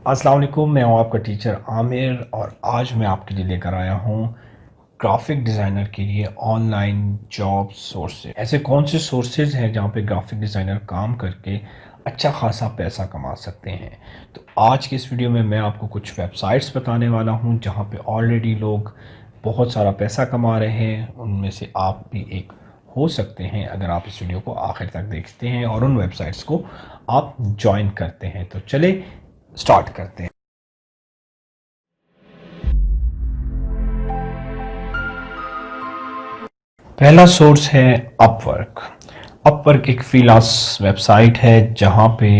अस्सलाम वालेकुम, मैं हूँ आपका टीचर आमिर और आज मैं आपके लिए लेकर आया हूँ ग्राफिक डिज़ाइनर के लिए ऑनलाइन जॉब सोर्सेज। ऐसे कौन से सोर्सेज हैं जहाँ पे ग्राफिक डिज़ाइनर काम करके अच्छा खासा पैसा कमा सकते हैं। तो आज की इस वीडियो में मैं आपको कुछ वेबसाइट्स बताने वाला हूँ जहाँ पे ऑलरेडी लोग बहुत सारा पैसा कमा रहे हैं। उनमें से आप भी एक हो सकते हैं अगर आप इस वीडियो को आखिर तक देखते हैं और उन वेबसाइट्स को आप ज्वाइन करते हैं। तो चले स्टार्ट करते हैं। पहला सोर्स है अपवर्क। अपवर्क एक फ्रीलांस वेबसाइट है जहाँ पे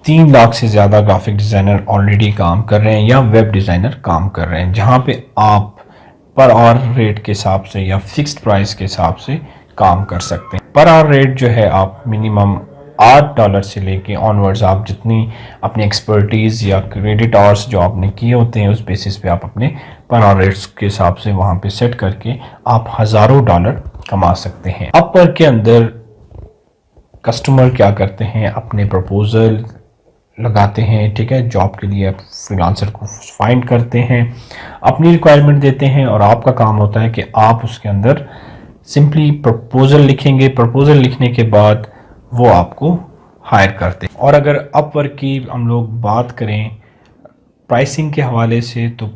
3 लाख से ज़्यादा ग्राफिक डिज़ाइनर ऑलरेडी काम कर रहे हैं या वेब डिज़ाइनर काम कर रहे हैं, जहाँ पे आप पर आवर रेट के हिसाब से या फिक्स्ड प्राइस के हिसाब से काम कर सकते हैं। पर आवर रेट जो है आप मिनिमम $8 से लेके ऑनवर्ड्स आप जितनी अपनी एक्सपर्टीज़ या क्रेडिट आवर्स जो आपने किए होते हैं उस बेसिस पे आप अपने पर आवर रेट्स के हिसाब से वहाँ पे सेट करके आप हज़ारों डॉलर कमा सकते हैं। अपवर्क के अंदर कस्टमर क्या करते हैं, अपने प्रपोज़ल लगाते हैं, ठीक है, जॉब के लिए फ्रीलांसर को फाइंड करते हैं, अपनी रिक्वायरमेंट देते हैं और आपका काम होता है कि आप उसके अंदर सिंपली प्रपोज़ल लिखेंगे। प्रपोज़ल लिखने के बाद वो आपको हायर करते हैं। और अगर अपवर्क की हम लोग बात करें प्राइसिंग के हवाले से तो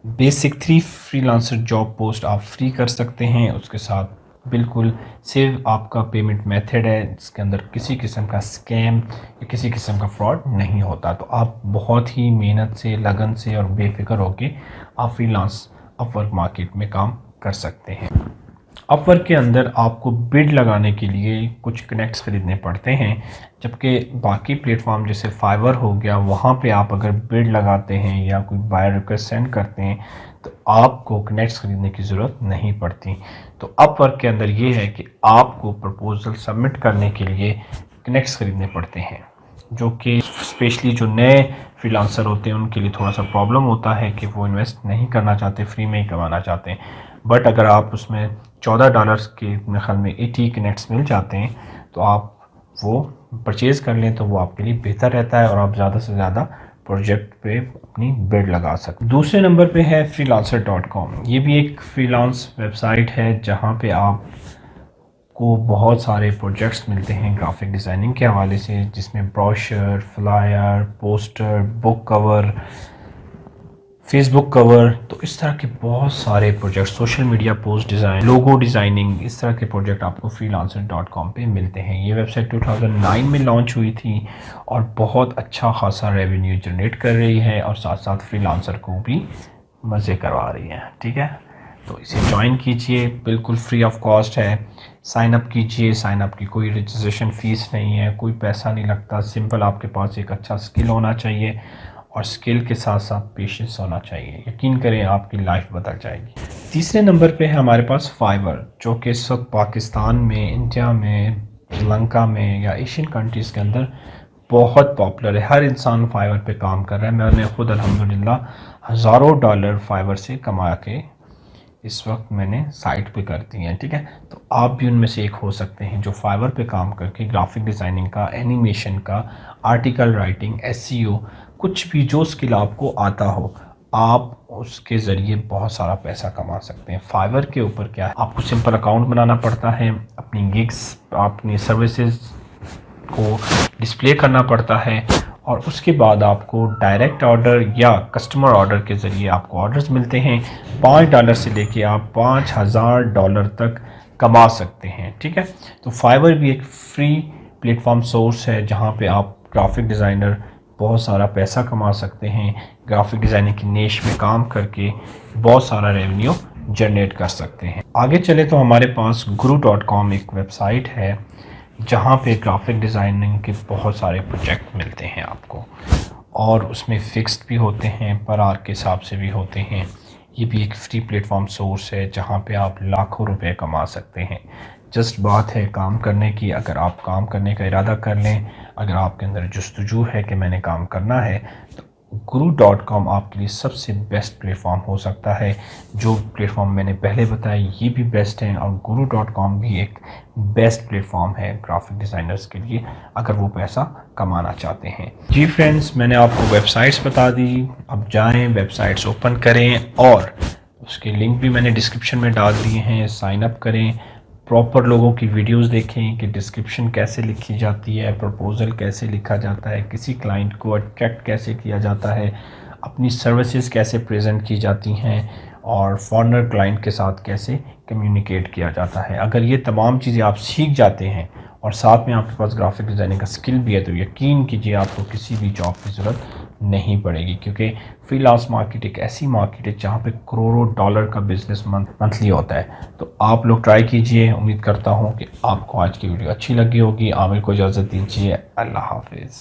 बेसिक 3 फ्रीलांसर जॉब पोस्ट आप फ्री कर सकते हैं। उसके साथ बिल्कुल सेव आपका पेमेंट मेथड है जिसके अंदर किसी किस्म का स्कैम या किसी किस्म का फ्रॉड नहीं होता। तो आप बहुत ही मेहनत से, लगन से और बेफिक्र होके आप फ्रीलांस अपवर्क मार्केट में काम कर सकते हैं। अपवर्क के अंदर आपको बिड लगाने के लिए कुछ कनेक्ट्स ख़रीदने पड़ते हैं, जबकि बाकी प्लेटफॉर्म जैसे फाइवर हो गया वहाँ पे आप अगर बिड लगाते हैं या कोई बायर रिक्वेस्ट सेंड करते हैं तो आपको कनेक्ट्स ख़रीदने की ज़रूरत नहीं पड़ती। तो अपवर्क के अंदर ये है कि आपको प्रपोज़ल सबमिट करने के लिए कनेक्ट्स ख़रीदने पड़ते हैं, जो कि स्पेशली जो नए फ्रीलांसर होते हैं उनके लिए थोड़ा सा प्रॉब्लम होता है कि वो इन्वेस्ट नहीं करना चाहते, फ्री में ही कमाना चाहते हैं। बट अगर आप उसमें $14 के मेरे ख्याल में 80 कनेक्ट्स मिल जाते हैं तो आप वो परचेज़ कर लें तो वो आपके लिए बेहतर रहता है और आप ज़्यादा से ज़्यादा प्रोजेक्ट पे अपनी बिड लगा सकते। दूसरे नंबर पे है freelancer.com। ये भी एक फ्रीलांस वेबसाइट है जहाँ पे आप को बहुत सारे प्रोजेक्ट्स मिलते हैं ग्राफिक डिज़ाइनिंग के हवाले से, जिसमें brochure, flyer, poster, book cover, Facebook cover, तो इस तरह के बहुत सारे project, social media post design, logo designing, इस तरह के प्रोजेक्ट आपको freelancer.com पे मिलते हैं। ये वेबसाइट 2009 में लॉन्च हुई थी और बहुत अच्छा खासा रेवेन्यू जनरेट कर रही है और साथ साथ फ्रीलांसर को भी मज़े करवा रही है। ठीक है, तो इसे ज्वाइन कीजिए, बिल्कुल फ्री ऑफ कॉस्ट है। साइन अप कीजिए, साइन अप की कोई रजिस्ट्रेशन फ़ीस नहीं है, कोई पैसा नहीं लगता। सिंपल आपके पास एक अच्छा स्किल होना चाहिए और स्किल के साथ साथ पेशेंस होना चाहिए। यकीन करें आपकी लाइफ बदल जाएगी। तीसरे नंबर पे है हमारे पास फाइवर, जो कि इस वक्त पाकिस्तान में, इंडिया में, श्रीलंका में या एशियन कंट्रीज़ के अंदर बहुत पॉपुलर है। हर इंसान फाइवर पे काम कर रहा है। मैंने खुद अल्हम्दुलिल्लाह हज़ारों डॉलर फाइवर से कमा के इस वक्त मैंने साइट पे कर दी हैं। ठीक है, तो आप भी उनमें से एक हो सकते हैं जो फाइवर पे काम करके ग्राफिक डिज़ाइनिंग का, एनिमेशन का, आर्टिकल राइटिंग, एसईओ, कुछ भी जो स्किल आपको आता हो आप उसके ज़रिए बहुत सारा पैसा कमा सकते हैं। फाइवर के ऊपर क्या है, आपको सिंपल अकाउंट बनाना पड़ता है, अपनी गिग्स, अपनी सर्विसेज को डिस्प्ले करना पड़ता है और उसके बाद आपको डायरेक्ट ऑर्डर या कस्टमर ऑर्डर के ज़रिए आपको ऑर्डर्स मिलते हैं। $5 से लेके आप $5000 तक कमा सकते हैं। ठीक है, तो फाइवर भी एक फ्री प्लेटफॉर्म सोर्स है जहां पे आप ग्राफिक डिज़ाइनर बहुत सारा पैसा कमा सकते हैं। ग्राफिक डिज़ाइनिंग की निश में काम करके बहुत सारा रेवेन्यू जनरेट कर सकते हैं। आगे चले तो हमारे पास guru.com एक वेबसाइट है जहाँ पे ग्राफिक डिज़ाइनिंग के बहुत सारे प्रोजेक्ट मिलते हैं आपको, और उसमें फ़िक्स्ड भी होते हैं, पर आवर के हिसाब से भी होते हैं। ये भी एक फ्री प्लेटफॉर्म सोर्स है जहाँ पे आप लाखों रुपए कमा सकते हैं। जस्ट बात है काम करने की। अगर आप काम करने का इरादा कर लें, अगर आपके अंदर जस्तजू है कि मैंने काम करना है, तो guru.com آپ کے لیے سب سے بیسٹ پلیٹ فارم ہو سکتا ہے. جو پلیٹ فارم میں نے پہلے بتایا یہ بھی بیسٹ ہیں، اور guru.com بھی ایک بیسٹ پلیٹ فارم ہے گرافک ڈیزائنرز کے لیے اگر وہ پیسہ کمانا چاہتے ہیں. جی فرینڈس، میں نے آپ کو ویب سائٹس بتا دی، اب جائیں ویب سائٹس اوپن کریں، اور اس کے لنک بھی میں نے ڈسکرپشن میں ڈال دیے ہیں. سائن اپ کریں، پراپر لوگوں کی ویڈیوز دیکھیں کہ ڈسکرپشن کیسے لکھی جاتی ہے، پروپوزل کیسے لکھا جاتا ہے، کسی کلائنٹ کو اٹریکٹ کیسے کیا جاتا ہے، اپنی سروسز کیسے پریزنٹ کی جاتی ہیں، اور فارنر کلائنٹ کے ساتھ کیسے کمیونیکیٹ کیا جاتا ہے. اگر یہ تمام چیزیں آپ سیکھ جاتے ہیں اور ساتھ میں آپ کے پاس گرافک ڈیزائننگ کا سکل بھی ہے، تو یقین کیجئے آپ کو کسی بھی جاب کی ضرورت نہیں پڑے گی، کیونکہ فری لانس مارکیٹ ایک ایسی مارکیٹ ہے جہاں پہ کروڑوں ڈالر کا بزنس منتھلی ہوتا ہے. تو آپ لوگ ٹرائی کیجئے. امید کرتا ہوں کہ آپ کو آج کی ویڈیو اچھی لگی ہوگی. عامر کو اجازت دیجیے. اللہ حافظ.